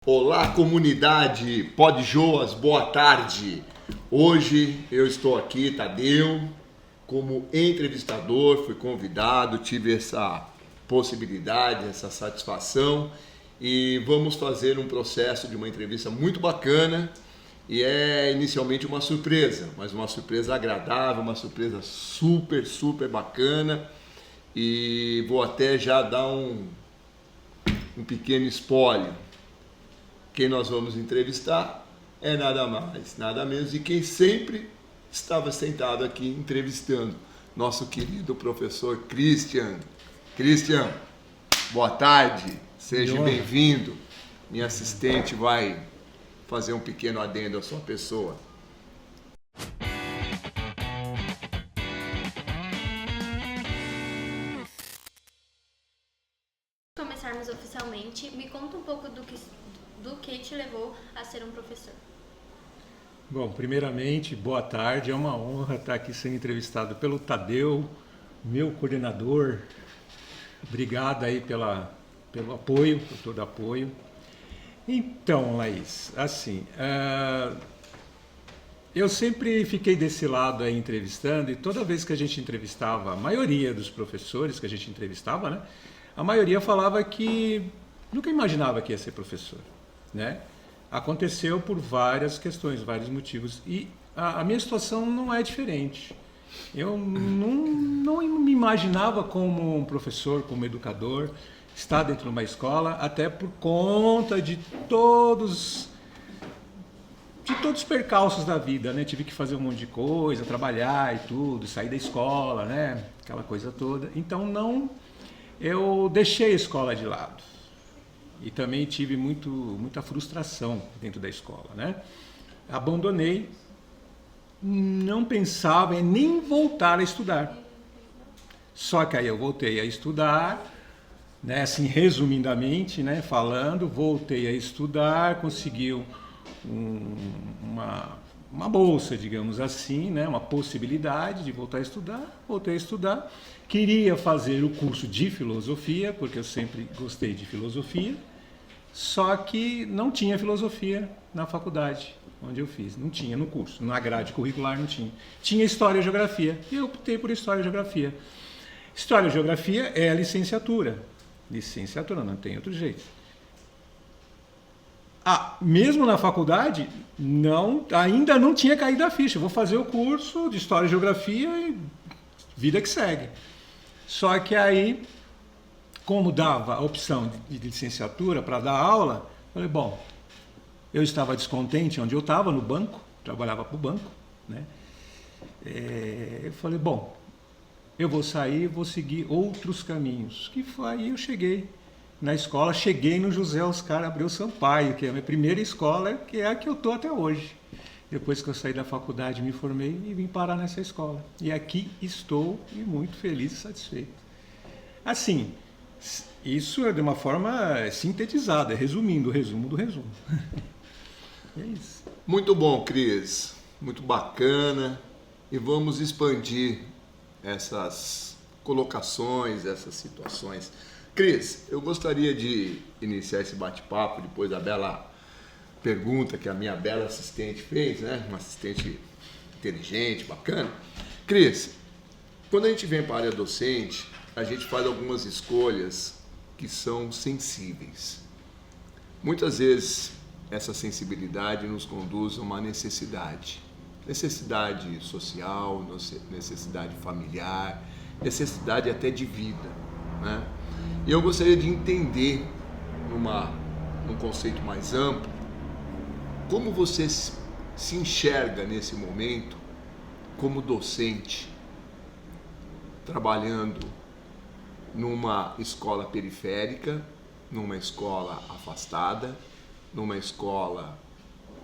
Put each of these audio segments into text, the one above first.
Olá, comunidade Podjoas, boa tarde. Hoje eu estou aqui, Tadeu, como entrevistador, fui convidado, tive essa possibilidade, essa satisfação e vamos fazer um processo de uma entrevista muito bacana e é inicialmente uma surpresa, mas uma surpresa agradável, uma surpresa super bacana e vou até já dar um pequeno spoiler. Quem nós vamos entrevistar é nada mais, nada menos de quem sempre estava sentado aqui entrevistando, nosso querido professor Christian. Christian, boa tarde, seja bem-vindo. Minha assistente vai fazer um pequeno adendo à sua pessoa. Começarmos oficialmente, me conta um pouco do que te levou a ser um professor. Bom, primeiramente, boa tarde. É uma honra estar aqui sendo entrevistado pelo Tadeu, meu coordenador. Obrigado aí pelo apoio, por todo apoio. Então, Laís, assim, eu sempre fiquei desse lado aí entrevistando e toda vez que a gente entrevistava, a maioria dos professores que a gente entrevistava, né, a maioria falava que nunca imaginava que ia ser professor, né? Aconteceu por várias questões, vários motivos e a minha situação não é diferente. Eu não me imaginava como um professor, como educador, estar dentro de uma escola, até por conta de todos os percalços da vida, né? Tive que fazer um monte de coisa, trabalhar e tudo, sair da escola, né? Aquela coisa toda. Então eu deixei a escola de lado. E também tive muita frustração dentro da escola, né? Abandonei, não pensava em nem voltar a estudar. Só que aí eu voltei a estudar, né? Assim, resumidamente, né? Falando, voltei a estudar, consegui uma bolsa, digamos assim, né? Uma possibilidade de voltar a estudar, voltei a estudar. Queria fazer o curso de filosofia, porque eu sempre gostei de filosofia, só que não tinha filosofia na faculdade onde eu fiz, não tinha no curso, na grade curricular não tinha. Tinha História e Geografia, e eu optei por História e Geografia. História e Geografia é a licenciatura. Licenciatura, não tem outro jeito. Mesmo na faculdade, ainda não tinha caído a ficha. Vou fazer o curso de História e Geografia e vida que segue. Só que aí, como dava a opção de licenciatura para dar aula, falei, bom, eu estava descontente onde eu estava, no banco, trabalhava para o banco, né? Eu falei, bom, eu vou sair, vou seguir outros caminhos. Que foi aí eu cheguei na escola, cheguei no José Oscar Abreu Sampaio, que é a minha primeira escola, que é a que eu estou até hoje. Depois que eu saí da faculdade, me formei e vim parar nessa escola. E aqui estou e muito feliz e satisfeito. Assim, isso é de uma forma sintetizada, resumindo o resumo do resumo. É isso. Muito bom, Cris, muito bacana e vamos expandir essas colocações, essas situações. Cris, eu gostaria de iniciar esse bate-papo depois da bela pergunta que a minha bela assistente fez, né? Uma assistente inteligente, bacana. Cris, quando a gente vem para a área docente, a gente faz algumas escolhas que são sensíveis. Muitas vezes essa sensibilidade nos conduz a uma necessidade social, necessidade familiar, necessidade até de vida, né? E eu gostaria de entender, num conceito mais amplo, como você se enxerga nesse momento como docente, trabalhando numa escola periférica, numa escola afastada, numa escola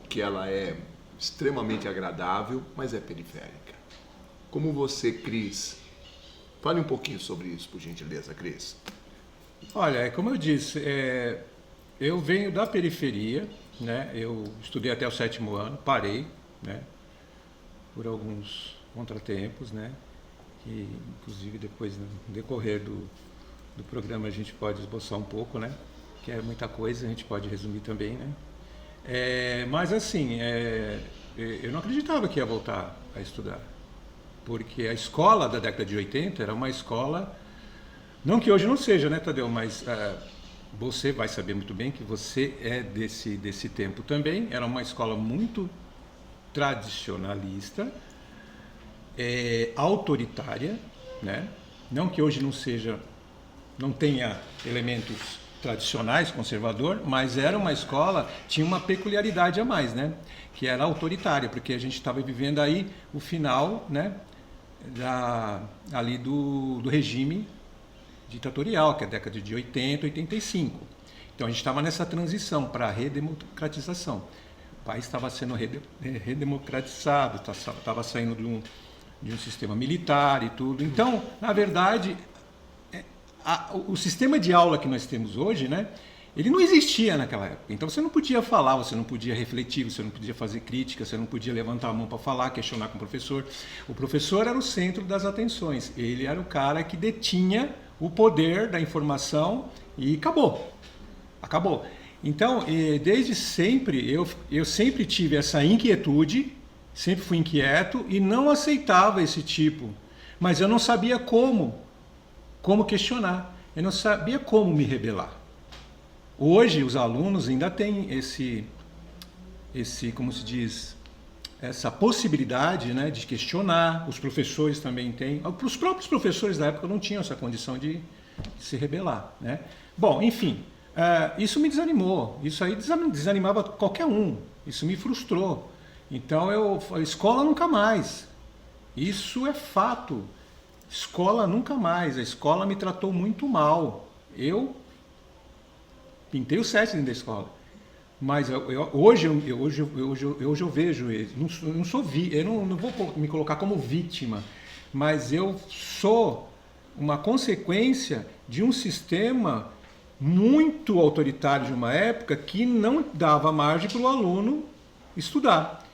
que ela é extremamente agradável, mas é periférica. Como você, Cris? Fale um pouquinho sobre isso, por gentileza, Cris. Olha, como eu disse, eu venho da periferia, né? Eu estudei até o 7º ano, parei, né? Por alguns contratempos, né? Que inclusive depois, no decorrer do programa, a gente pode esboçar um pouco, né? que é muita coisa, a gente pode resumir também, né? Mas assim, eu não acreditava que ia voltar a estudar, porque a escola da década de 80 era uma escola, não que hoje não seja, né, Tadeu, mas você vai saber muito bem que você é desse tempo também, era uma escola muito tradicionalista, autoritária, né? Não que hoje não tenha elementos tradicionais, conservador, mas era uma escola, tinha uma peculiaridade a mais, né? Que era autoritária, porque a gente estava vivendo aí o final, né? Ali do regime ditatorial, que é a década de 80, 85. Então a gente estava nessa transição para a redemocratização. O país estava sendo redemocratizado, estava saindo de um sistema militar e tudo. Então, na verdade, o sistema de aula que nós temos hoje, né, ele não existia naquela época. Então você não podia falar, você não podia refletir, você não podia fazer crítica, você não podia levantar a mão para falar, questionar com o professor. O professor era o centro das atenções. Ele era o cara que detinha o poder da informação e acabou. Acabou. Então, desde sempre, eu sempre tive essa inquietude, sempre fui inquieto e não aceitava esse tipo. Mas eu não sabia como questionar. Eu não sabia como me rebelar. Hoje, os alunos ainda têm como se diz, essa possibilidade, né, de questionar. Os professores também têm. Os próprios professores da época não tinham essa condição de se rebelar, né? Bom, enfim, isso me desanimou. Isso aí desanimava qualquer um. Isso me frustrou. Então, a escola nunca mais. Isso é fato. Escola nunca mais. A escola me tratou muito mal. Eu pintei o 7 dentro da escola. Mas hoje eu vejo ele. Eu não vou me colocar como vítima, mas eu sou uma consequência de um sistema muito autoritário de uma época que não dava margem para o aluno estudar.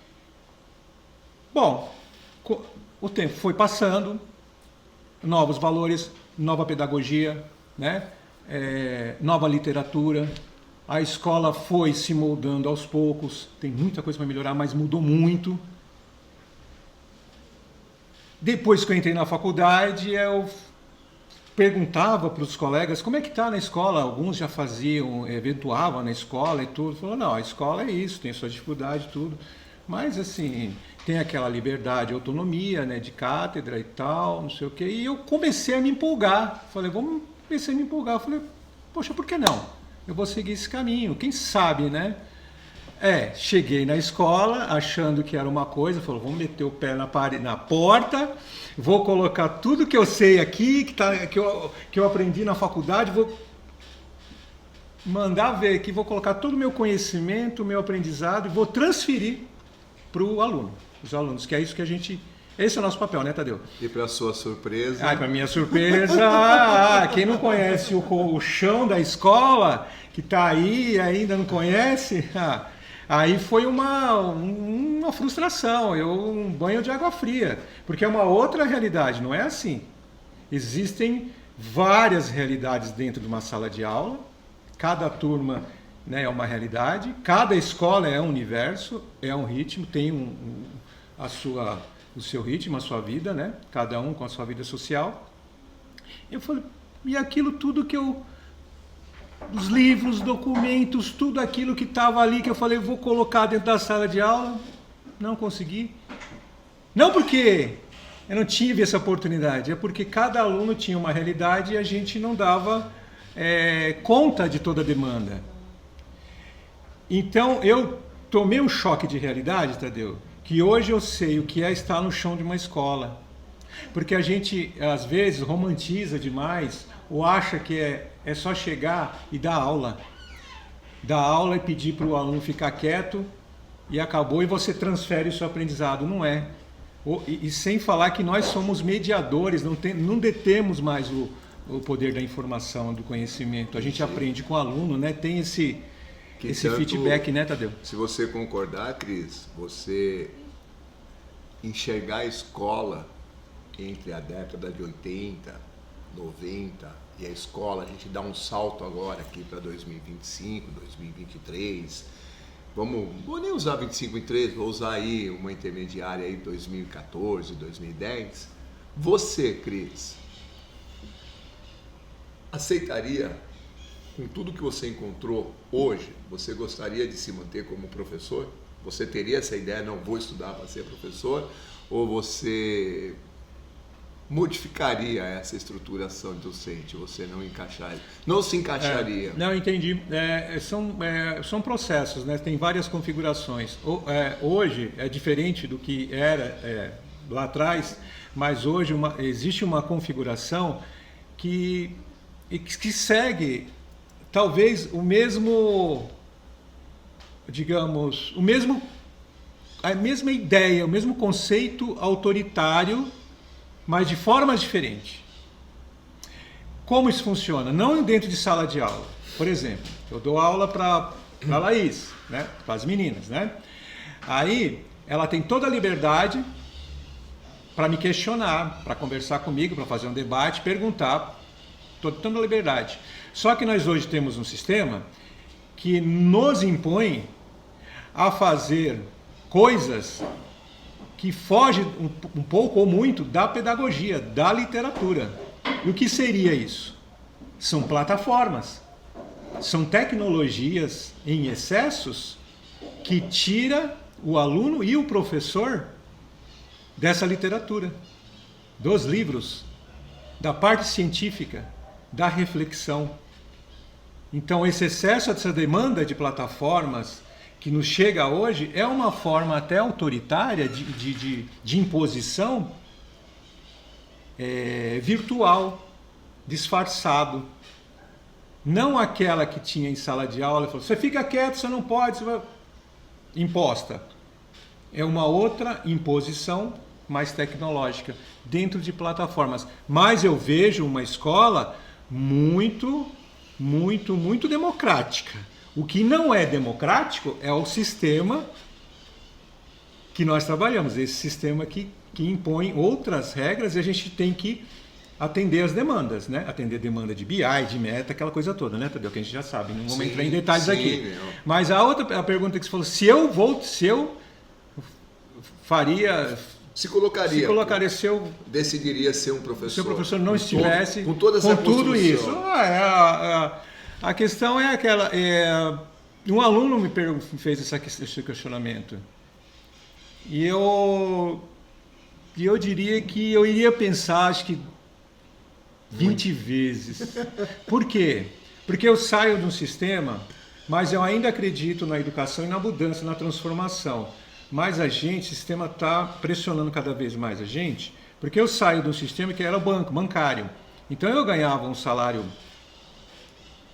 Bom, o tempo foi passando, novos valores, nova pedagogia, né? Nova literatura. A escola foi se moldando aos poucos, tem muita coisa para melhorar, mas mudou muito. Depois que eu entrei na faculdade, eu perguntava para os colegas como é que está na escola. Alguns já faziam, eventuavam na escola e tudo. Falaram, não, a escola é isso, tem sua dificuldade e tudo. Mas assim, tem aquela liberdade, autonomia, né, de cátedra e tal, não sei o quê. E eu comecei a me empolgar. Comecei a me empolgar. Falei, poxa, por que não? Eu vou seguir esse caminho, quem sabe, né? Cheguei na escola achando que era uma coisa, falou, vou meter o pé na porta, vou colocar tudo que eu sei aqui, que eu aprendi na faculdade, vou mandar ver aqui, vou colocar todo o meu conhecimento, o meu aprendizado e vou transferir para o aluno, os alunos, que é isso que a gente... Esse é o nosso papel, né, Tadeu? E para sua surpresa? Para minha surpresa, quem não conhece o chão da escola, que está aí e ainda não conhece, aí foi uma frustração, um banho de água fria, porque é uma outra realidade, não é assim. Existem várias realidades dentro de uma sala de aula, cada turma, né, é uma realidade, cada escola é um universo, é um ritmo, tem o seu ritmo, a sua vida, né? Cada um com a sua vida social. Eu falei, e aquilo tudo os livros, documentos, tudo aquilo que estava ali, que eu falei, vou colocar dentro da sala de aula, não consegui. Não porque eu não tive essa oportunidade, é porque cada aluno tinha uma realidade e a gente não dava conta de toda a demanda. Então, eu tomei um choque de realidade, Tadeu, que hoje eu sei o que é estar no chão de uma escola. Porque a gente, às vezes, romantiza demais ou acha que é só chegar e dar aula. Dar aula e pedir para o aluno ficar quieto e acabou, e você transfere o seu aprendizado. Não é. E sem falar que nós somos mediadores, não detemos mais o poder da informação, do conhecimento. A gente aprende com o aluno, né? Tem esse feedback, né, Tadeu? Se você concordar, Cris, você enxergar a escola entre a década de 80, 90 e a escola, a gente dá um salto agora aqui para 2025, 2023. Vou nem usar 25 em 3, vou usar aí uma intermediária aí 2014, 2010. Você, Cris, aceitaria, com tudo que você encontrou hoje, você gostaria de se manter como professor? Você teria essa ideia, não vou estudar para ser professor? Ou você modificaria essa estruturação docente? Você não se encaixaria? Não, entendi. São processos, né? Tem várias configurações. Hoje é diferente do que era lá atrás, mas hoje existe uma configuração que segue talvez o mesmo, digamos, a mesma ideia, o mesmo conceito autoritário, mas de formas diferentes. Como isso funciona? Não dentro de sala de aula. Por exemplo, eu dou aula para a Laís, né? Para as meninas, né? Aí ela tem toda a liberdade para me questionar, para conversar comigo, para fazer um debate, perguntar, toda a liberdade. Só que nós hoje temos um sistema que nos impõe a fazer coisas que fogem um pouco ou muito da pedagogia, da literatura. E o que seria isso? São plataformas, são tecnologias em excessos que tira o aluno e o professor dessa literatura, dos livros, da parte científica, da reflexão. Então, esse excesso, essa demanda de plataformas que nos chega hoje é uma forma até autoritária de imposição virtual, disfarçado. Não aquela que tinha em sala de aula, falou, você fica quieto, você não pode, você vai... imposta. É uma outra imposição mais tecnológica, dentro de plataformas. Mas eu vejo uma escola muito democrática. O que não é democrático é o sistema que nós trabalhamos, esse sistema que impõe outras regras e a gente tem que atender as demandas, né? Atender demanda de BI, de meta, aquela coisa toda, né, Tadeu? Que a gente já sabe, não vamos entrar em detalhes aqui. Mas a pergunta que você falou, se eu faria... Se colocaria, se eu decidiria ser um professor. Se o professor não estivesse com toda essa tudo isso. A questão é aquela... um aluno me fez esse questionamento. E eu diria que eu iria pensar, acho que 20 vezes. Por quê? Porque eu saio de um sistema, mas eu ainda acredito na educação e na mudança, na transformação. Mas o sistema está pressionando cada vez mais a gente, porque eu saio de um sistema que era bancário. Então eu ganhava um salário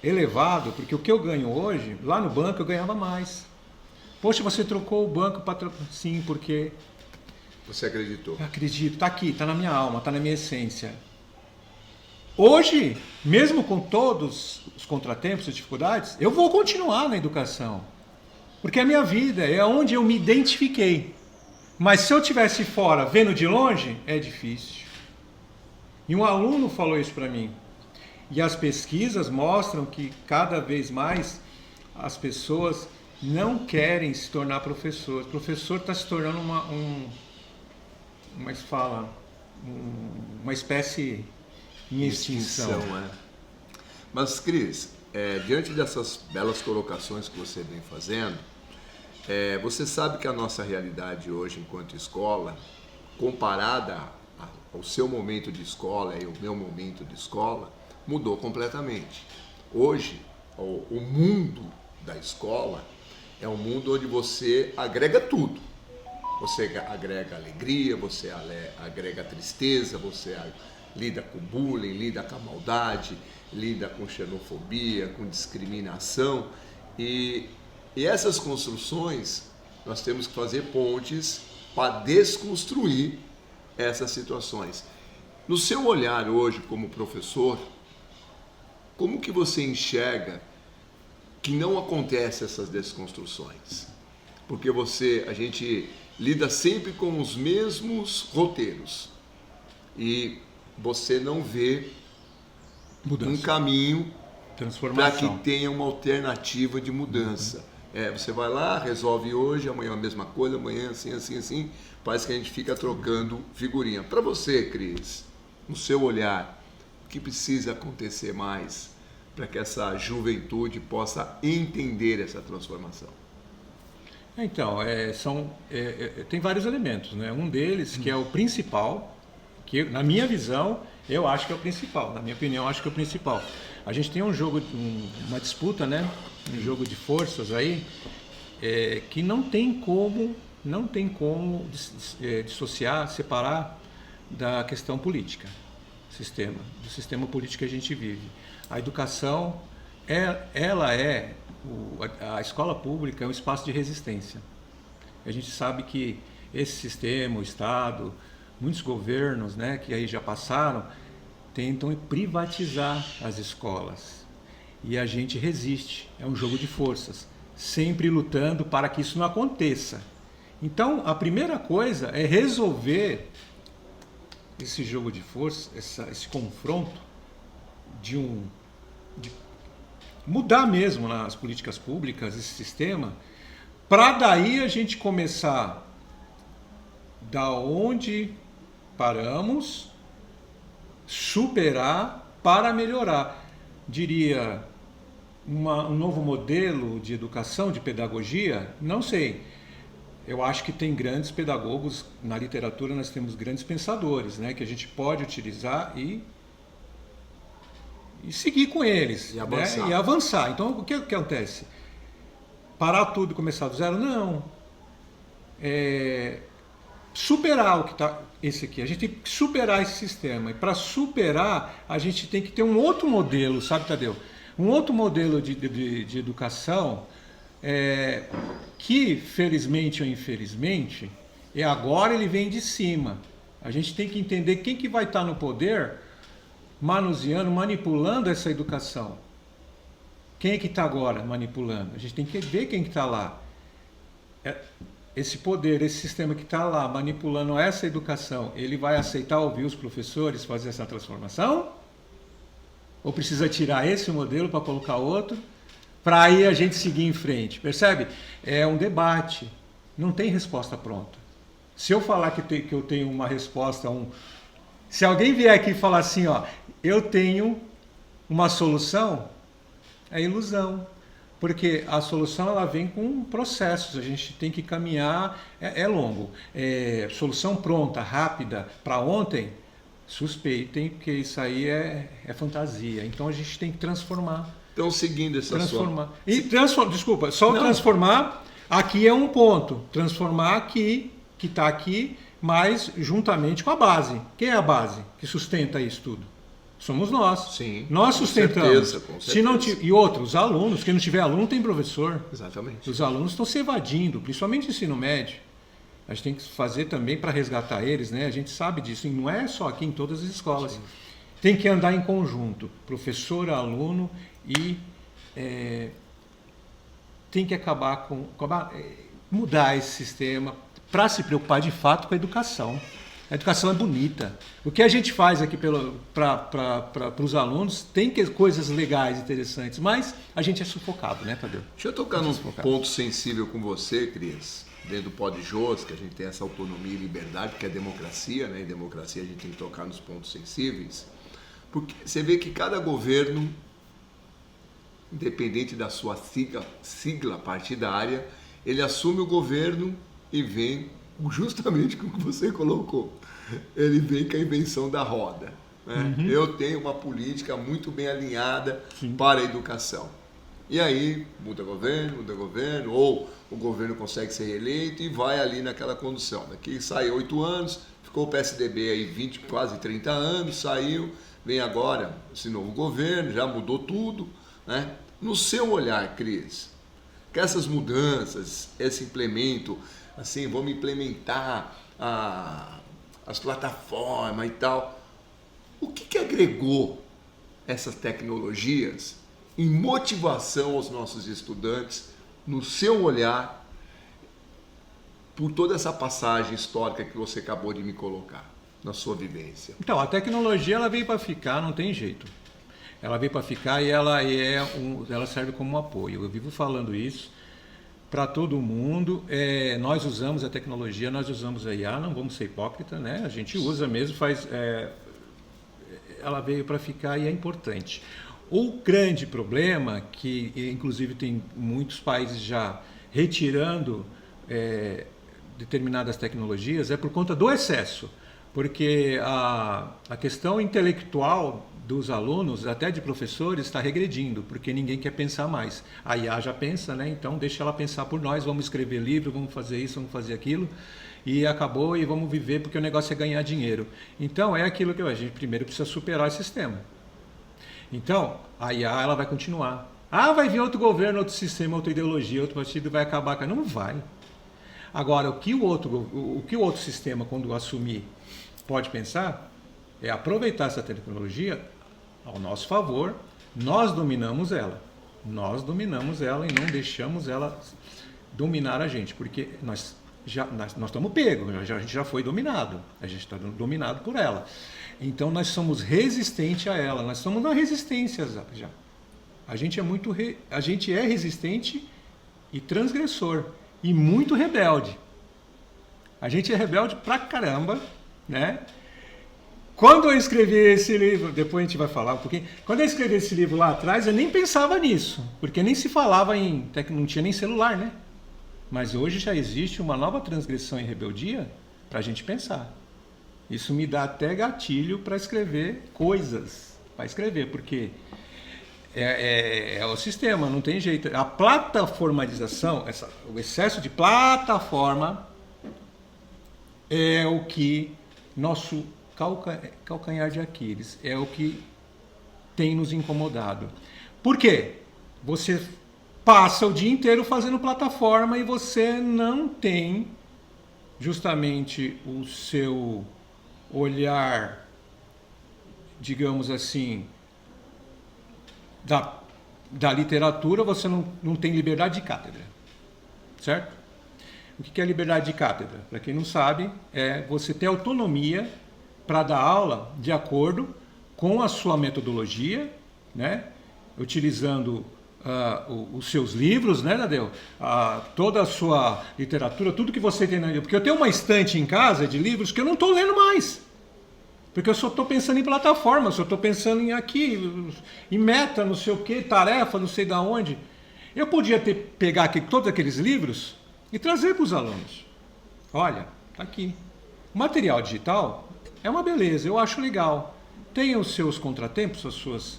elevado, porque o que eu ganho hoje, lá no banco eu ganhava mais. Poxa, você trocou o banco para... Sim, porque... Você acreditou? Eu acredito, está aqui, está na minha alma, está na minha essência. Hoje, mesmo com todos os contratempos e dificuldades, eu vou continuar na educação. Porque a minha vida é onde eu me identifiquei. Mas se eu estivesse fora, vendo de longe, é difícil. E um aluno falou isso para mim. E as pesquisas mostram que cada vez mais as pessoas não querem se tornar professor. O professor está se tornando uma espécie em extinção. Mas, Cris, diante dessas belas colocações que você vem fazendo, você sabe que a nossa realidade hoje enquanto escola, comparada ao seu momento de escola e ao meu momento de escola, mudou completamente. Hoje, o mundo da escola é um mundo onde você agrega tudo. Você agrega alegria, você agrega tristeza, você lida com bullying, lida com a maldade, lida com xenofobia, com discriminação. E essas construções, nós temos que fazer pontes para desconstruir essas situações. No seu olhar hoje como professor, como que você enxerga que não acontece essas desconstruções? Porque a gente lida sempre com os mesmos roteiros e você não vê Mudança. um caminho para que Transformação. tenha uma alternativa de mudança. Você vai lá, resolve hoje, amanhã a mesma coisa, amanhã assim, assim, assim. Parece que a gente fica trocando figurinha. Para você, Cris, no seu olhar, o que precisa acontecer mais para que essa juventude possa entender essa transformação? Então, tem vários elementos, né? Um deles, que é o principal, que na minha visão, eu acho que é o principal. Na minha opinião, eu acho que é o principal. A gente tem um jogo, uma disputa, né? Um jogo de forças aí, que não tem como dissociar, separar da questão política, do sistema político que a gente vive. A educação, a escola pública é um espaço de resistência. A gente sabe que esse sistema, o Estado, muitos governos, né, que aí já passaram, tentam privatizar as escolas. E a gente resiste, é um jogo de forças, sempre lutando para que isso não aconteça. Então, a primeira coisa é resolver esse jogo de força, esse confronto de mudar mesmo nas políticas públicas, esse sistema, para daí a gente começar da onde paramos, superar para melhorar. Diria, um novo modelo de educação, de pedagogia, não sei. Eu acho que tem grandes pedagogos, na literatura nós temos grandes pensadores, né, que a gente pode utilizar e seguir com eles, e avançar. Né, e avançar. Então, o que acontece? Parar tudo e começar do zero? Não. Superar o que está esse aqui. A gente tem que superar esse sistema. E para superar, a gente tem que ter um outro modelo, sabe, Tadeu? Um outro modelo de educação que, felizmente ou infelizmente, agora ele vem de cima. A gente tem que entender quem que vai estar no poder manuseando, manipulando essa educação. Quem é que está agora manipulando? A gente tem que ver quem que está lá. Esse poder, esse sistema que está lá manipulando essa educação, ele vai aceitar ouvir os professores fazer essa transformação? Ou precisa tirar esse modelo para colocar outro? Para aí a gente seguir em frente, percebe? É um debate, não tem resposta pronta. Se eu falar que eu tenho uma resposta, se alguém vier aqui e falar assim, ó, eu tenho uma solução, é ilusão. Porque a solução ela vem com processos, a gente tem que caminhar, é longo. Solução pronta, rápida, para ontem, suspeitem, porque isso aí é fantasia. Então a gente tem que transformar. Então, seguindo essa transformar. Desculpa, só não. Transformar, aqui é um ponto. Transformar aqui, que está aqui, mas juntamente com a base. Quem é a base que sustenta isso tudo? Somos nós. Sim, nós sustentamos. Com certeza. Se não e outros, os alunos. Quem não tiver aluno tem professor. Exatamente. Os alunos estão se evadindo, principalmente no ensino médio. A gente tem que fazer também para resgatar eles, né? A gente sabe disso. E não é só aqui em todas as escolas. Sim. Tem que andar em conjunto. Professor, aluno e tem que mudar esse sistema para se preocupar de fato com a educação. A educação é bonita. O que a gente faz aqui para os alunos tem coisas legais, interessantes, mas a gente é sufocado, né, Tadeu? Deixa eu tocar num ponto sensível com você, Cris, dentro do Podjôs, que a gente tem essa autonomia e liberdade, que é democracia, né? Em democracia a gente tem que tocar nos pontos sensíveis, porque você vê que cada governo, independente da sua sigla partidária, ele assume o governo e vem justamente com o que você colocou. Ele vem com a invenção da roda. Né? Uhum. Eu tenho uma política muito bem alinhada Sim. para a educação. E aí muda governo, ou o governo consegue ser reeleito e vai ali naquela condução. Daqui sai 8 anos, ficou o PSDB aí 20, quase 30 anos, saiu, vem agora esse novo governo, já mudou tudo. Né? No seu olhar, Cris, que essas mudanças, esse implemento, assim, vamos implementar as plataformas e tal. O que agregou essas tecnologias em motivação aos nossos estudantes, no seu olhar, por toda essa passagem histórica que você acabou de me colocar, na sua vivência? Então, a tecnologia ela veio para ficar, não tem jeito. Ela veio para ficar e ela serve como um apoio. Eu vivo falando isso para todo mundo. Nós usamos a tecnologia, nós usamos a IA, não vamos ser hipócritas, né? A gente usa mesmo, ela veio para ficar e é importante. O grande problema, que inclusive tem muitos países já retirando determinadas tecnologias, é por conta do excesso. Porque a questão intelectual dos alunos, até de professores, está regredindo, porque ninguém quer pensar mais. A IA já pensa, né? Então deixa ela pensar por nós, vamos escrever livro, vamos fazer isso, vamos fazer aquilo, e acabou, e vamos viver, porque o negócio é ganhar dinheiro. Então é aquilo que a gente primeiro precisa superar o sistema. Então, a IA ela vai continuar. Vai vir outro governo, outro sistema, outra ideologia, outro partido vai acabar. Não vai. Agora, o que o outro sistema, quando assumir, pode pensar, é aproveitar essa tecnologia ao nosso favor. Nós dominamos ela. Nós dominamos ela e não deixamos ela dominar a gente, porque nós estamos pegos, a gente já foi dominado, a gente está dominado por ela. Então nós somos resistentes a ela, nós somos na resistência já. A gente é resistente e transgressor e muito rebelde. A gente é rebelde pra caramba, né? Quando eu escrevi esse livro, depois a gente vai falar um pouquinho, quando eu escrevi esse livro lá atrás, eu nem pensava nisso, porque nem se falava não tinha nem celular, né? Mas hoje já existe uma nova transgressão e rebeldia para a gente pensar. Isso me dá até gatilho para escrever coisas, porque é o sistema, não tem jeito. A plataformalização, o excesso de plataforma é o que nosso calcanhar de Aquiles, é o que tem nos incomodado. Por quê? Você passa o dia inteiro fazendo plataforma e você não tem justamente o seu olhar, digamos assim, da literatura, você não tem liberdade de cátedra, certo? O que é liberdade de cátedra? Para quem não sabe, é você ter autonomia para dar aula de acordo com a sua metodologia, né? Utilizando os seus livros, né, Tadeu? Toda a sua literatura, tudo que você tem na livro. Porque eu tenho uma estante em casa de livros que eu não estou lendo mais. Porque eu só estou pensando em plataforma, só estou pensando em meta, não sei o que, tarefa, não sei da onde. Eu podia pegar todos aqueles livros e trazer para os alunos. Olha, está aqui. O material digital é uma beleza, eu acho legal. Tem os seus contratempos, as suas...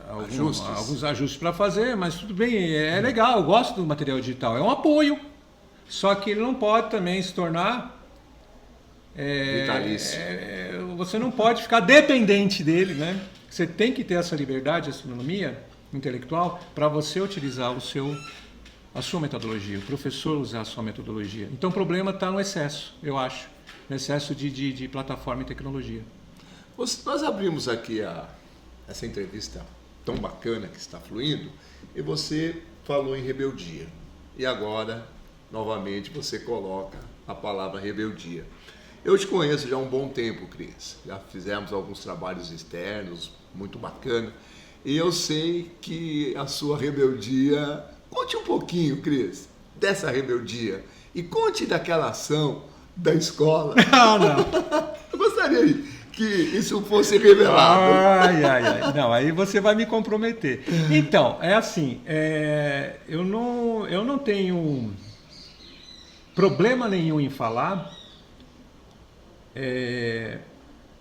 alguns ajustes para fazer, mas tudo bem, é legal, eu gosto do material digital, é um apoio. Só que ele não pode também se tornar... vitalício. Você não pode ficar dependente dele, né? Você tem que ter essa liberdade, essa autonomia intelectual para você utilizar a sua metodologia, o professor usar a sua metodologia. Então o problema está no excesso, eu acho, no excesso de plataforma e tecnologia. Nós abrimos aqui essa entrevista tão bacana que está fluindo e você falou em rebeldia. E agora, novamente, você coloca a palavra rebeldia. Eu te conheço já há um bom tempo, Cris. Já fizemos alguns trabalhos externos, muito bacana. E eu sei que a sua rebeldia... Conte um pouquinho, Cris, dessa rebeldia. E conte daquela ação da escola. Não. Eu gostaria que isso fosse revelado. Ai. Não, aí você vai me comprometer. Então, é assim, eu não tenho problema nenhum em falar,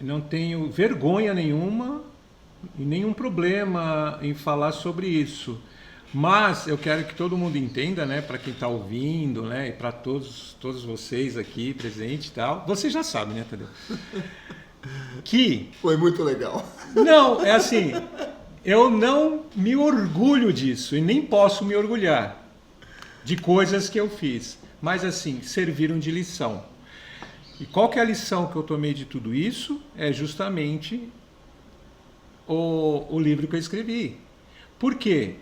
não tenho vergonha nenhuma e nenhum problema em falar sobre isso. Mas eu quero que todo mundo entenda, né, para quem está ouvindo, né, e para todos vocês aqui presentes e tal, vocês já sabem, né, Tadeu? Que... Foi muito legal. Não, é assim, eu não me orgulho disso e nem posso me orgulhar de coisas que eu fiz, mas assim, serviram de lição. E qual que é a lição que eu tomei de tudo isso? É justamente o livro que eu escrevi. Por quê?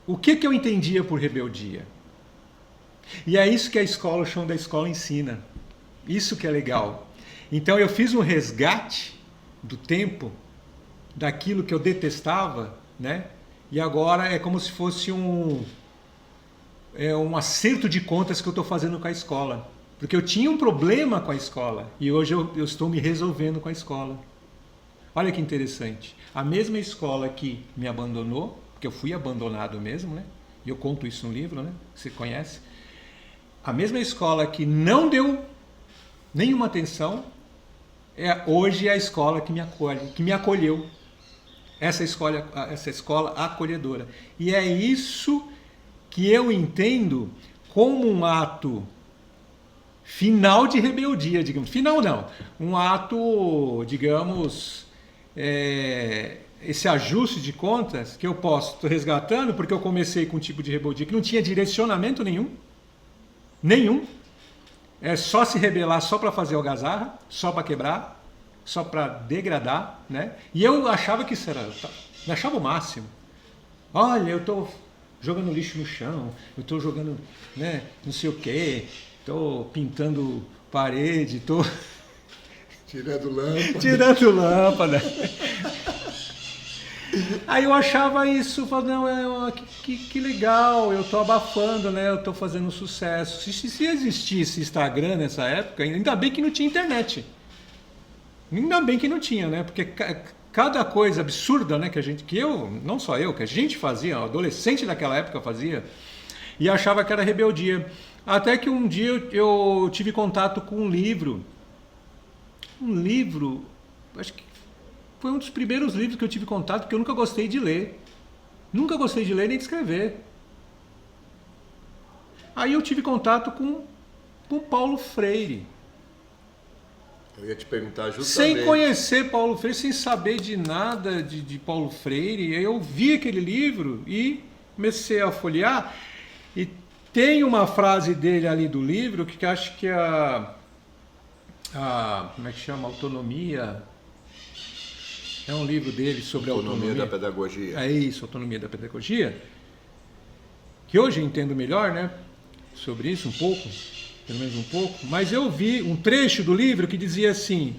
O que eu entendia por rebeldia? E é isso que a escola, o chão da escola ensina. Isso que é legal. Então eu fiz um resgate do tempo, daquilo que eu detestava, né? E agora é como se fosse um acerto de contas que eu estou fazendo com a escola. Porque eu tinha um problema com a escola e hoje eu estou me resolvendo com a escola. Olha que interessante. A mesma escola que me abandonou, porque eu fui abandonado mesmo, né? E eu conto isso no livro, né? Você conhece. A mesma escola que não deu nenhuma atenção, hoje é a escola que me acolhe, que me acolheu. Essa escola acolhedora. E é isso que eu entendo como um ato final de rebeldia, digamos. Final não. Um ato, digamos, esse ajuste de contas que eu estou resgatando, porque eu comecei com um tipo de rebeldia que não tinha direcionamento nenhum. Nenhum. É só se rebelar, só para fazer algazarra, só para quebrar, só para degradar, né? E eu achava que isso era... Eu achava o máximo. Olha, eu estou jogando lixo no chão, eu estou jogando, né, não sei o quê, estou pintando parede, estou... Tirando lâmpada. Tirando lâmpada. Aí eu achava isso, falava, não, que legal, eu estou abafando, né? Eu estou fazendo sucesso. Se existisse Instagram nessa época, ainda bem que não tinha internet. Ainda bem que não tinha, né? Porque cada coisa absurda, né, que a gente fazia, o adolescente daquela época fazia, e achava que era rebeldia. Até que um dia eu tive contato com um livro, acho que foi um dos primeiros livros que eu tive contato, porque eu nunca gostei de ler. Nunca gostei de ler nem de escrever. Aí eu tive contato com Paulo Freire. Eu ia te perguntar justamente. Sem conhecer Paulo Freire, sem saber de nada de Paulo Freire, eu vi aquele livro e comecei a folhear. E tem uma frase dele ali do livro que acho que é como é que chama? Autonomia. É um livro dele sobre autonomia da pedagogia. É isso, autonomia da pedagogia. Que hoje eu entendo melhor, né? Sobre isso um pouco, pelo menos um pouco. Mas eu vi um trecho do livro que dizia assim,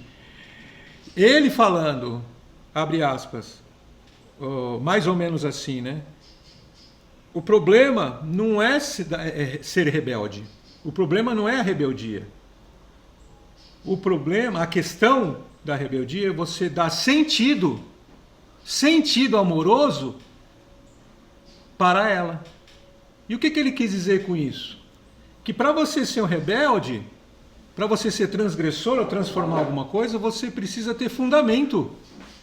ele falando, abre aspas, mais ou menos assim, né? O problema não é ser rebelde. O problema não é a rebeldia. O problema, a questão da rebeldia é você dar sentido amoroso para ela. E o que ele quis dizer com isso? Que para você ser um rebelde, para você ser transgressor ou transformar alguma coisa, você precisa ter fundamento,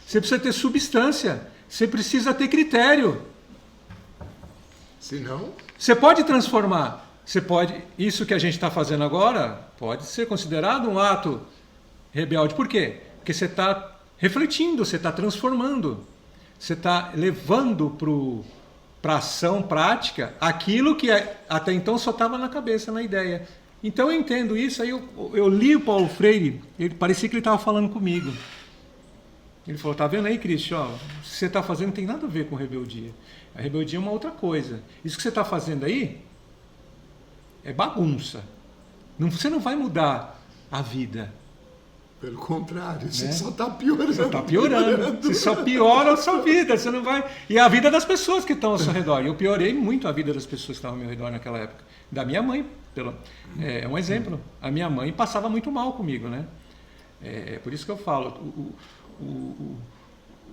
você precisa ter substância, você precisa ter critério. Senão? Você pode transformar, isso que a gente está fazendo agora pode ser considerado um ato rebelde. Por quê? Porque você está refletindo, você está transformando, você está levando para ação prática aquilo que até então só estava na cabeça, na ideia. Então eu entendo isso, aí eu li o Paulo Freire, parecia que ele estava falando comigo. Ele falou, tá vendo aí, Cristian, o que você está fazendo não tem nada a ver com rebeldia. A rebeldia é uma outra coisa. Isso que você está fazendo aí é bagunça. Você não vai mudar a vida. Pelo contrário, você só está piorando. Você está piorando. Você só piora a sua vida. Você não vai... E a vida das pessoas que estão ao seu redor. Eu piorei muito a vida das pessoas que estavam ao meu redor naquela época. Da minha mãe, é um exemplo. A minha mãe passava muito mal comigo, né? É por isso que eu falo,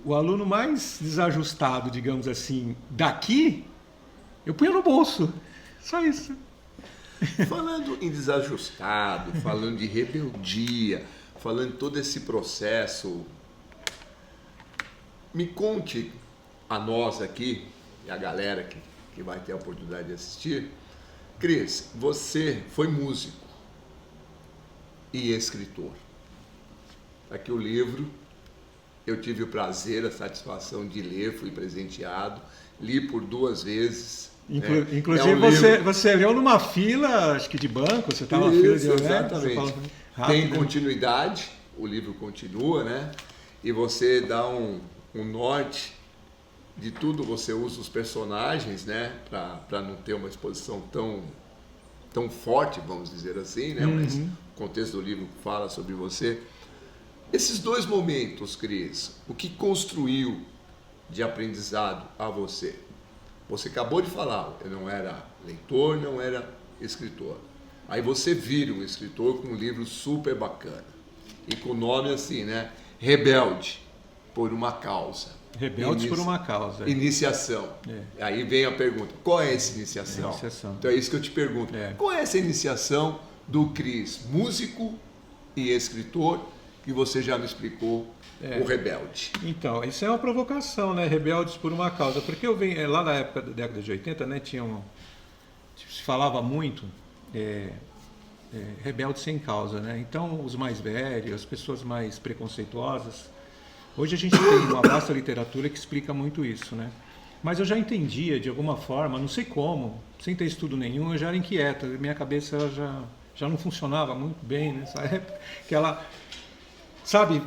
o aluno mais desajustado, digamos assim, daqui, eu punho no bolso. Só isso. Falando em desajustado, falando de rebeldia, falando de todo esse processo, me conte a nós aqui, e a galera que vai ter a oportunidade de assistir. Cris, você foi músico e escritor. Aqui o livro, eu tive o prazer, a satisfação de ler, fui presenteado, li por 2 vezes. Inclusive você leu numa fila, acho que de banco, você estava na fila de exatamente. Tem continuidade, o livro continua, né? E você dá um norte de tudo, você usa os personagens, né? Para não ter uma exposição tão forte, vamos dizer assim, né? Mas o contexto do livro fala sobre você. Esses dois momentos, Cris, o que construiu de aprendizado a você? Você acabou de falar, eu não era leitor, não era escritor. Aí você vira um escritor com um livro super bacana. E com o nome assim, né? Rebelde por uma causa. Rebeldes por uma causa. Iniciação. Aí vem a pergunta, qual é essa iniciação? Então é isso que eu te pergunto. Qual é essa iniciação do Cris, músico e escritor, que você já me explicou, o Rebelde? Então, isso é uma provocação, né? Rebeldes por uma causa. Porque eu venho, lá na época da década de 80, né, se falava muito rebeldes sem causa, né? Então, os mais velhos, as pessoas mais preconceituosas. Hoje a gente tem uma vasta literatura que explica muito isso, né? Mas eu já entendia, de alguma forma, não sei como, sem ter estudo nenhum, eu já era inquieta, minha cabeça já não funcionava muito bem nessa época, que ela, sabe,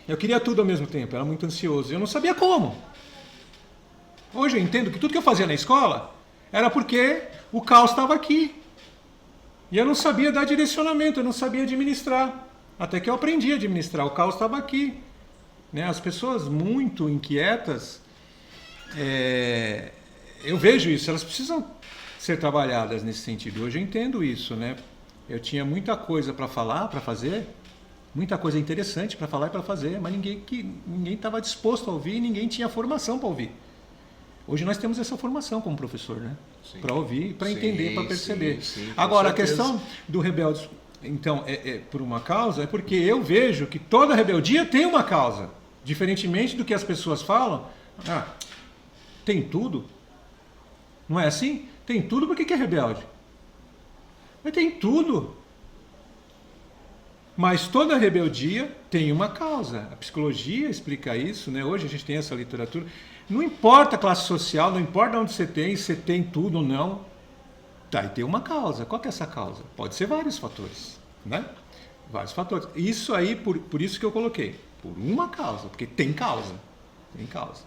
eu queria tudo ao mesmo tempo, era muito ansioso, eu não sabia como. Hoje eu entendo que tudo que eu fazia na escola era porque o caos estava aqui. E eu não sabia dar direcionamento, eu não sabia administrar. Até que eu aprendi a administrar, o caos estava aqui. Né? As pessoas muito inquietas, eu vejo isso, elas precisam ser trabalhadas nesse sentido. Hoje eu entendo isso, né? Eu tinha muita coisa para falar, para fazer, muita coisa interessante para falar e para fazer, mas ninguém estava disposto a ouvir, ninguém tinha formação para ouvir. Hoje nós temos essa formação como professor, né? Para ouvir, para entender, para perceber. Sim, agora, a questão do rebeldes, então, por uma causa, é porque eu vejo que toda rebeldia tem uma causa. Diferentemente do que as pessoas falam, tem tudo. Não é assim? Tem tudo, por que é rebelde? Mas tem tudo. Mas toda rebeldia tem uma causa. A psicologia explica isso, né? Hoje a gente tem essa literatura. Não importa a classe social, não importa onde você tem tudo ou não. Tá, e tem uma causa. Qual que é essa causa? Pode ser vários fatores, né? Vários fatores. Isso aí, por isso que eu coloquei. Por uma causa, porque tem causa. Tem causa.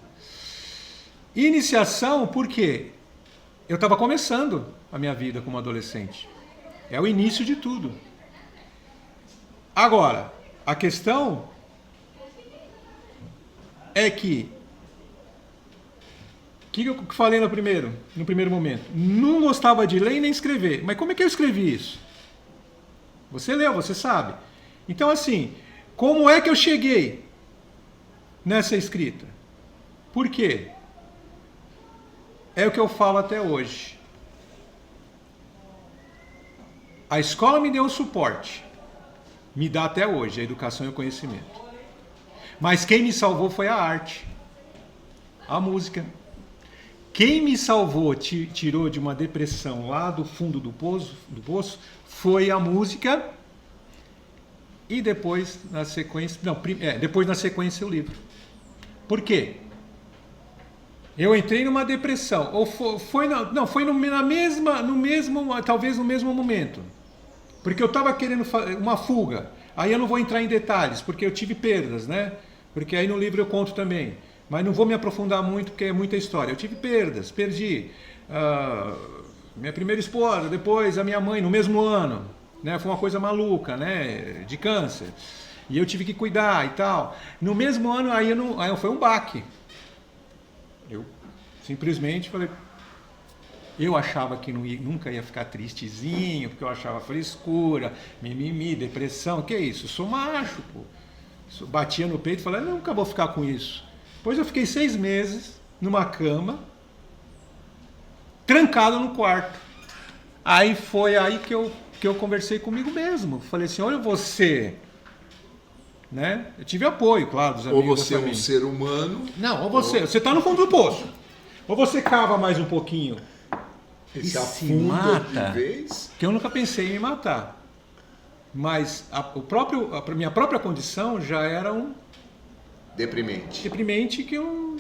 Iniciação, por quê? Eu estava começando a minha vida como adolescente. É o início de tudo. Agora, a questão é que o que eu falei no primeiro momento? Não gostava de ler e nem escrever. Mas como é que eu escrevi isso? Você leu, você sabe. Então, assim, como é que eu cheguei nessa escrita? Por quê? É o que eu falo até hoje. A escola me deu um suporte. Me dá até hoje a educação e o conhecimento. Mas quem me salvou foi a arte. A música. Quem me salvou, tirou de uma depressão lá do fundo do poço, foi a música e depois na sequência, depois na sequência o livro. Por quê? Eu entrei numa depressão, ou foi talvez no mesmo momento, porque eu estava querendo uma fuga. Aí eu não vou entrar em detalhes, porque eu tive perdas, né? Porque aí no livro eu conto também. Mas não vou me aprofundar muito, porque é muita história. Eu tive perdas, perdi minha primeira esposa, depois a minha mãe, no mesmo ano. Né? Foi uma coisa maluca, né? De câncer. E eu tive que cuidar e tal. No mesmo ano, aí foi um baque. Eu simplesmente falei... Eu achava que nunca ia ficar tristezinho, porque eu achava frescura, mimimi, depressão. Que é isso? Eu sou macho, pô. Batia no peito e falei, nunca vou ficar com isso. Depois eu fiquei 6 meses numa cama, trancado no quarto. Aí foi aí que eu conversei comigo mesmo. Falei assim, olha você, né? Eu tive apoio, claro, dos amigos. Ou você é um ser humano. Não, ou você está no fundo do poço. Ou você cava mais um pouquinho e se mata. De vez. Que eu nunca pensei em me matar. Mas a minha própria condição já era um deprimente que eu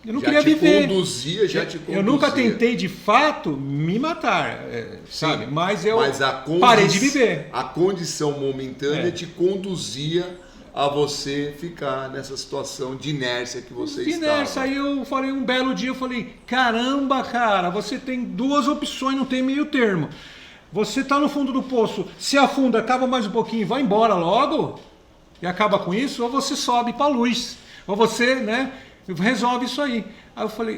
não queria viver. Já te conduzia. Eu nunca tentei de fato me matar, sabe? Mas eu parei de viver. A condição momentânea te conduzia a você ficar nessa situação de inércia que você estava. Inércia, aí eu falei um belo dia, eu falei, caramba, cara, você tem 2 opções, não tem meio termo. Você está no fundo do poço, se afunda, cava mais um pouquinho, vai embora logo. e acaba com isso, ou você sobe para a luz, ou você, né, resolve isso aí.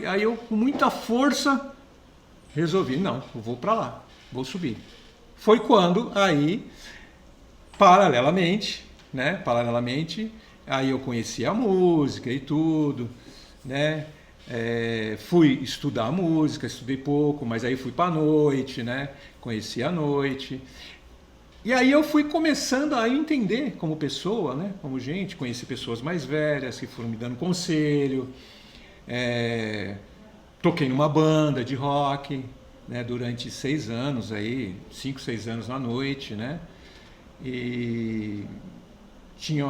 Aí eu com muita força resolvi, não, eu vou para lá, vou subir. Foi quando aí, paralelamente, aí eu conheci a música e tudo, né? Fui estudar música, estudei pouco, mas aí fui para a noite, né? Conheci a noite. E aí eu fui começando a entender como pessoa, né? Como gente, conheci pessoas mais velhas que foram me dando conselho. Toquei numa banda de rock, né? Durante 6 anos aí, 5, 6 anos na noite, né? E tinha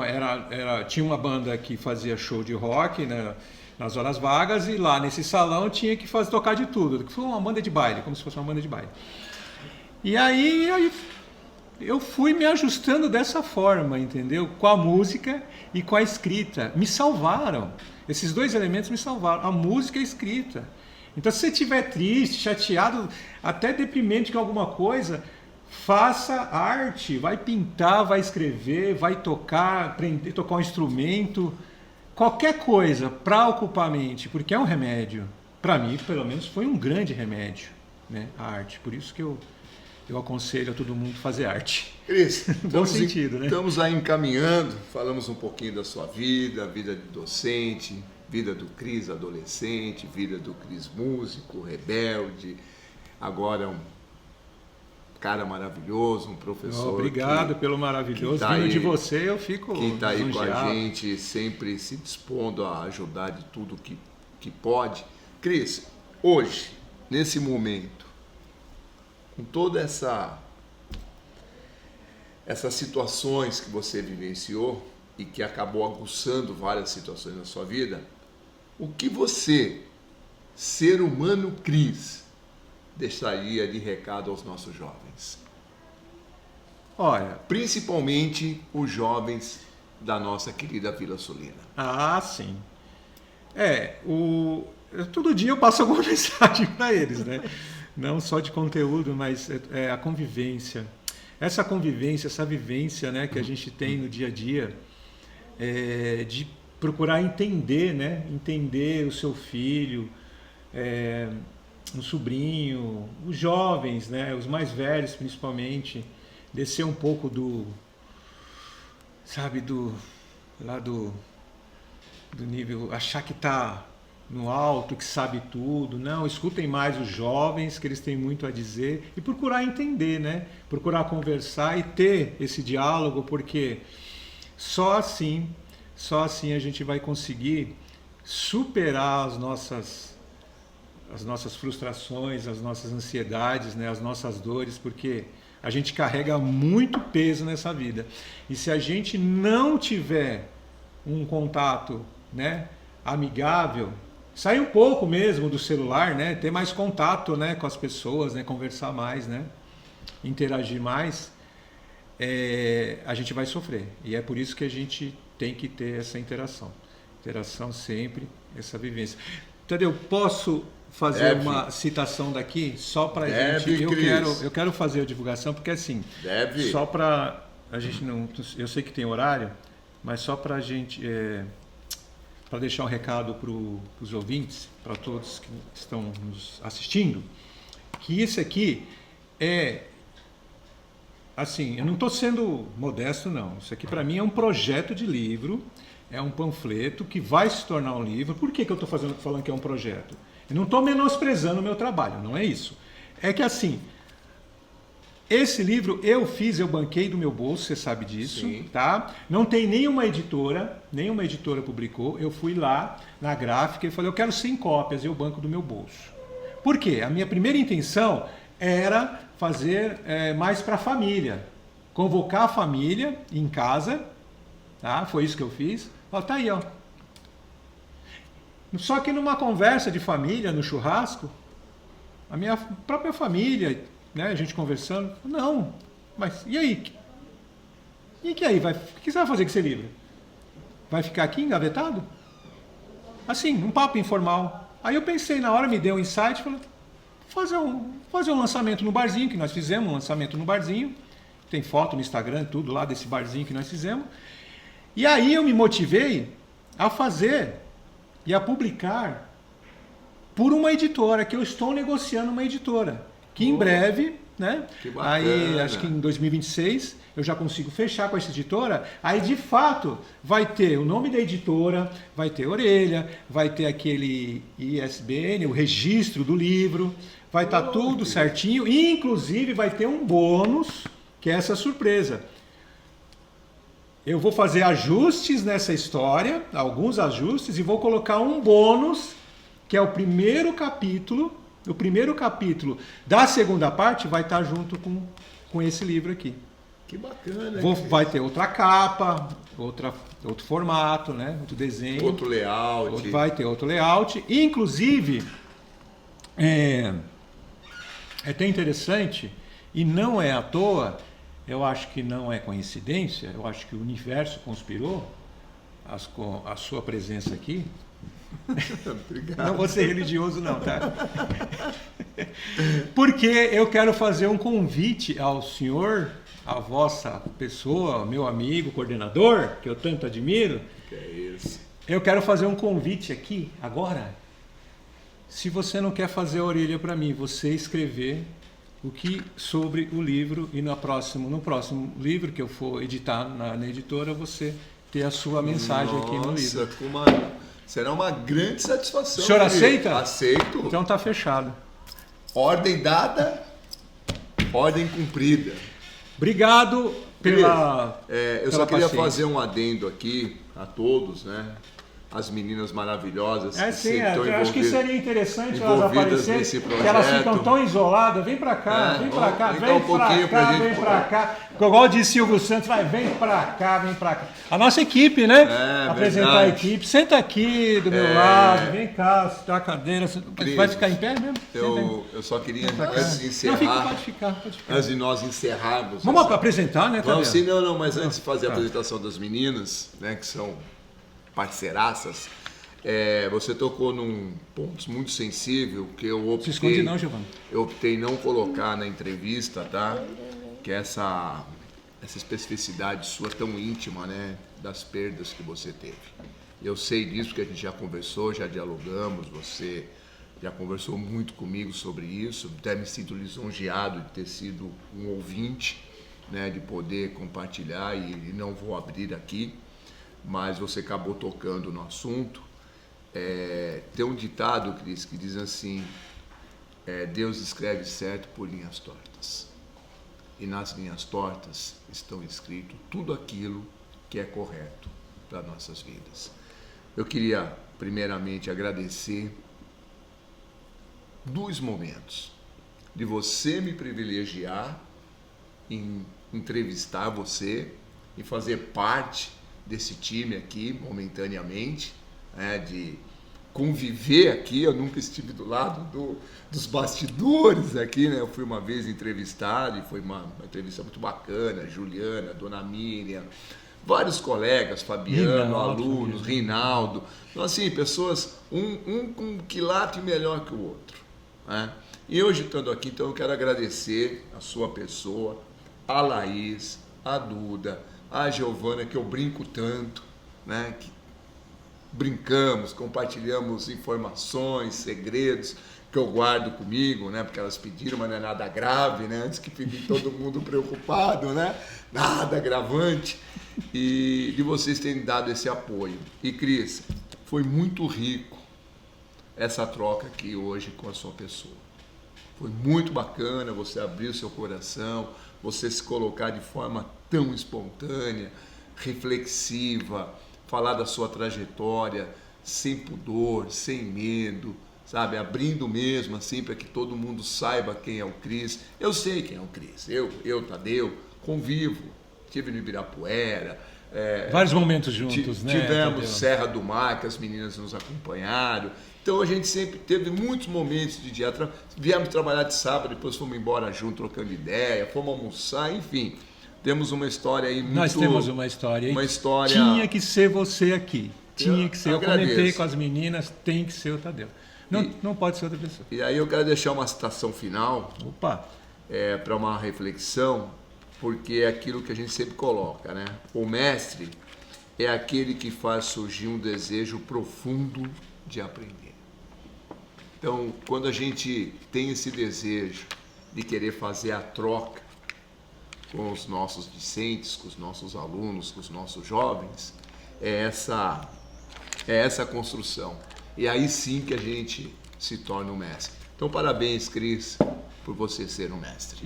uma banda que fazia show de rock, né, nas horas vagas, e lá nesse salão tinha que tocar de tudo, que foi uma banda de baile, como se fosse uma banda de baile. E aí eu fui me ajustando dessa forma, entendeu? Com a música e com a escrita. Me salvaram. Esses 2 elementos me salvaram, a música e a escrita. Então, se você estiver triste, chateado, até deprimente com alguma coisa, faça arte, vai pintar, vai escrever, vai tocar, aprender a tocar um instrumento, qualquer coisa para ocupar a mente, porque é um remédio. Para mim, pelo menos, foi um grande remédio, né, a arte. Por isso que eu aconselho a todo mundo fazer arte. Cris, bom sentido, né? Estamos aí encaminhando, falamos um pouquinho da sua vida de docente, vida do Cris adolescente, vida do Cris músico, rebelde, agora um cara maravilhoso, um professor. Obrigado pelo maravilhoso. Tá Vindo aí, de você, eu fico que está aí com a lisonjeado. gente, sempre se dispondo a ajudar de tudo que pode. Cris, hoje, nesse momento, com toda essas situações que você vivenciou e que acabou aguçando várias situações na sua vida, o que você, ser humano Cris, deixaria de recado aos nossos jovens? Olha, principalmente os jovens da nossa querida Vila Sulina. Sim. Todo dia eu passo alguma mensagem para eles, né? Não só de conteúdo, mas a convivência. Essa convivência, essa vivência, né, que a gente tem no dia a dia, de procurar entender, né? Entender o seu filho, um sobrinho, os jovens, né, os mais velhos principalmente, descer um pouco do nível, achar que está no alto, que sabe tudo. Não, escutem mais os jovens, que eles têm muito a dizer, e procurar entender, né, procurar conversar e ter esse diálogo, porque só assim a gente vai conseguir superar as nossas frustrações, as nossas ansiedades, né, as nossas dores, porque a gente carrega muito peso nessa vida. E se a gente não tiver um contato, né, amigável, sair um pouco mesmo do celular, né, ter mais contato, né, com as pessoas, né, conversar mais, né, interagir mais, a gente vai sofrer. E é por isso que a gente tem que ter essa interação sempre, essa vivência. Entendeu? Posso fazer uma citação daqui só para a gente? Eu quero fazer a divulgação, porque assim, só para a gente não, eu sei que tem horário, mas só para a gente, para deixar um recado para os ouvintes, para todos que estão nos assistindo, que isso aqui assim, eu não estou sendo modesto não, isso aqui para mim é um projeto de livro, é um panfleto que vai se tornar um livro. Por que eu estou falando que é um projeto? Eu não estou menosprezando o meu trabalho, não é isso. É que assim, esse livro eu banquei do meu bolso, você sabe disso, sim, tá? Não tem nenhuma editora publicou. Eu fui lá na gráfica e falei, eu quero 100 cópias, eu banco do meu bolso. Por quê? A minha primeira intenção era fazer mais para a família, convocar a família em casa, tá? Foi isso que eu fiz. Ó, tá aí, ó. Só que numa conversa de família, no churrasco, a minha própria família, né, a gente conversando, não, mas e aí? E que aí? O que você vai fazer com esse livro? Vai ficar aqui engavetado? Assim, um papo informal. Aí eu pensei, na hora me deu um insight, falei, fazer um lançamento no barzinho, que nós fizemos um lançamento no barzinho, tem foto no Instagram, tudo lá desse barzinho que nós fizemos. E aí eu me motivei a fazer e a publicar por uma editora, que eu estou negociando uma editora, que em breve, né? Que bacana. Aí acho que em 2026 eu já consigo fechar com essa editora. Aí de fato vai ter o nome da editora, vai ter orelha, vai ter aquele ISBN, o registro do livro, vai estar tudo certinho, e inclusive vai ter um bônus, que é essa surpresa. Eu vou fazer ajustes nessa história, alguns ajustes, e vou colocar um bônus, que é o primeiro capítulo da segunda parte vai estar junto com esse livro aqui. Que bacana. Vai ter outra capa, outro formato, né? Outro desenho. Outro layout. Vai ter outro layout. E, inclusive, é até interessante, e não é à toa, eu acho que não é coincidência, eu acho que o universo conspirou a sua presença aqui. Obrigado. Não vou ser religioso não, tá? Porque eu quero fazer um convite ao senhor, a vossa pessoa, meu amigo, coordenador, que eu tanto admiro. Que é isso. Eu quero fazer um convite aqui, agora. Se você não quer fazer a orelha para mim, você escrever sobre o livro, e no próximo livro que eu for editar na editora, você ter a sua mensagem aqui no livro. Será uma grande satisfação. O senhor aceita? Aceito. Então tá fechado. Ordem dada, ordem cumprida. Obrigado pela eu só queria fazer um adendo aqui a todos, né? As meninas maravilhosas que sim, estão acho que seria interessante elas envolvidas aparecerem, nesse porque elas projeto. ficam tão isoladas. Vem pra cá, vem pra cá, vem um pouquinho pra gente. vem pra cá. Igual disse Silvio Santos, vem pra cá. A nossa equipe, né? Apresentar verdade. a equipe. Senta aqui do meu lado, vem cá, tá a cadeira. Vai ficar em pé mesmo? Eu só queria, antes de encerrar, Pode ficar. antes de nós encerrarmos... Vamos apresentar, né, Tadeu? Vamos sim, não, mas antes de fazer a apresentação das meninas, né, que são parceiraças, você tocou num ponto muito sensível que eu optei... Se esconde não, Giovanni. Eu optei não colocar na entrevista, tá? Que é essa especificidade sua tão íntima, né? Das perdas que você teve. Eu sei disso porque a gente já conversou, já dialogamos, você já conversou muito comigo sobre isso, até me sinto lisonjeado de ter sido um ouvinte, né? De poder compartilhar e não vou abrir aqui, mas você acabou tocando no assunto. Tem um ditado, Cris, que diz assim: Deus escreve certo por linhas tortas, e nas linhas tortas estão escrito tudo aquilo que é correto para nossas vidas. Eu queria primeiramente agradecer 2 momentos de você me privilegiar em entrevistar você e fazer parte desse time aqui momentaneamente, de conviver aqui. Eu nunca estive do lado dos bastidores aqui, né? Eu fui uma vez entrevistado e foi uma entrevista muito bacana. Juliana, Dona Miriam, vários colegas, Fabiano, alunos, Rinaldo. Então, assim, pessoas, um com um quilate melhor que o outro, né? E hoje, estando aqui, então, eu quero agradecer a sua pessoa, a Laís, a Duda, a Giovana, que eu brinco tanto, né? Que brincamos, compartilhamos informações, segredos que eu guardo comigo, né? Porque elas pediram, mas não é nada grave, né? Antes que fique todo mundo preocupado, né? Nada agravante. E de vocês terem dado esse apoio. E, Cris, foi muito rico essa troca aqui hoje com a sua pessoa. Foi muito bacana você abrir o seu coração, você se colocar de forma tão espontânea, reflexiva, falar da sua trajetória, sem pudor, sem medo, sabe? Abrindo mesmo, assim, para que todo mundo saiba quem é o Cris. Eu sei quem é o Cris. Eu, Tadeu, convivo. Estive no Ibirapuera. Vários momentos juntos, né? Tivemos Tadeu? Serra do Mar, que as meninas nos acompanharam. Então a gente sempre teve muitos momentos de dia. Viemos trabalhar de sábado, depois fomos embora junto, trocando ideia, fomos almoçar, enfim. Temos uma história aí muito... Nós temos uma história. Uma história... Tinha que ser você aqui. Tinha que ser. Eu agradeço. comentei com as meninas, tem que ser o Tadeu. Não pode ser outra pessoa. E aí eu quero deixar uma citação final Opa! para uma reflexão, porque é aquilo que a gente sempre coloca, né? O mestre, é aquele que faz surgir um desejo profundo de aprender. Então, quando a gente tem esse desejo de querer fazer a troca com os nossos discentes, com os nossos alunos, com os nossos jovens, é essa construção. E aí sim que a gente se torna um mestre. Então, parabéns, Cris, por você ser um mestre.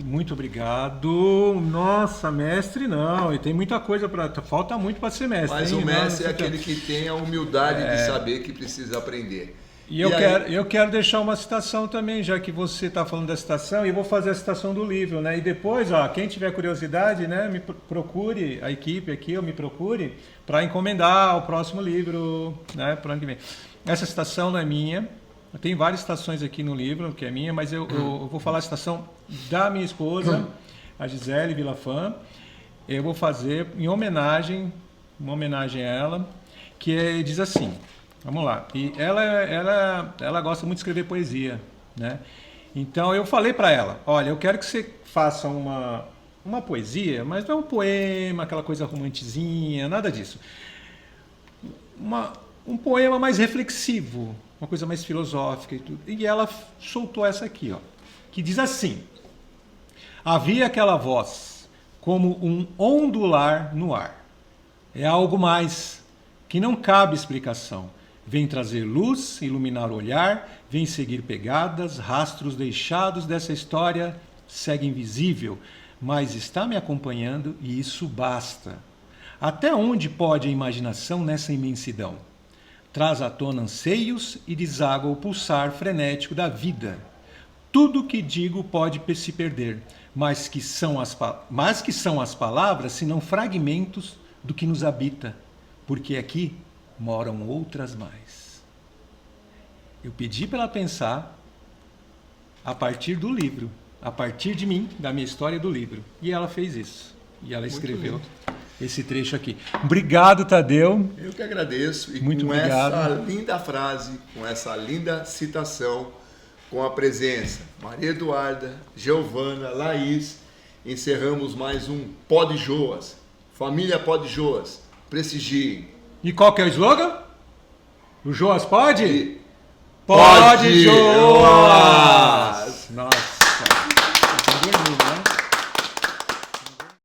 Muito obrigado. Nossa, mestre não. E tem muita coisa falta muito para ser mestre. Mas hein? o mestre é aquele que tem a humildade de saber que precisa aprender. E eu quero deixar uma citação também, já que você está falando da citação, e eu vou fazer a citação do livro, né? E depois, quem tiver curiosidade, né, me procure, a equipe aqui, ou me procure, para encomendar o próximo livro, né, para o ano que vem. Essa citação não é minha, tem várias citações aqui no livro, que é minha, mas eu vou falar a citação da minha esposa, a Gisele Vilafã. Eu vou fazer uma homenagem a ela, que diz assim... Vamos lá. E ela gosta muito de escrever poesia, né? Então eu falei para ela, olha, eu quero que você faça uma poesia, mas não é um poema, aquela coisa romantizinha, nada disso. Um poema mais reflexivo, uma coisa mais filosófica e tudo. E ela soltou essa aqui, que diz assim: havia aquela voz como um ondular no ar. É algo mais que não cabe explicação. Vem trazer luz, iluminar o olhar, vem seguir pegadas, rastros deixados dessa história, segue invisível, mas está me acompanhando e isso basta. Até onde pode a imaginação nessa imensidão? Traz à tona anseios e deságua o pulsar frenético da vida. Tudo que digo pode se perder, mas que são as palavras, senão fragmentos do que nos habita, porque aqui moram outras mais. Eu pedi para ela pensar a partir do livro, a partir de mim, da minha história do livro. E ela fez isso. E ela escreveu esse trecho aqui. Obrigado, Tadeu. Eu que agradeço. E muito com obrigado. Essa linda frase, com essa linda citação, com a presença Maria Eduarda, Giovana, Laís, encerramos mais um Pod Joas. Família Pod Joas, prestigiem. E qual que é o slogan? O Joas pode? Pode Joas!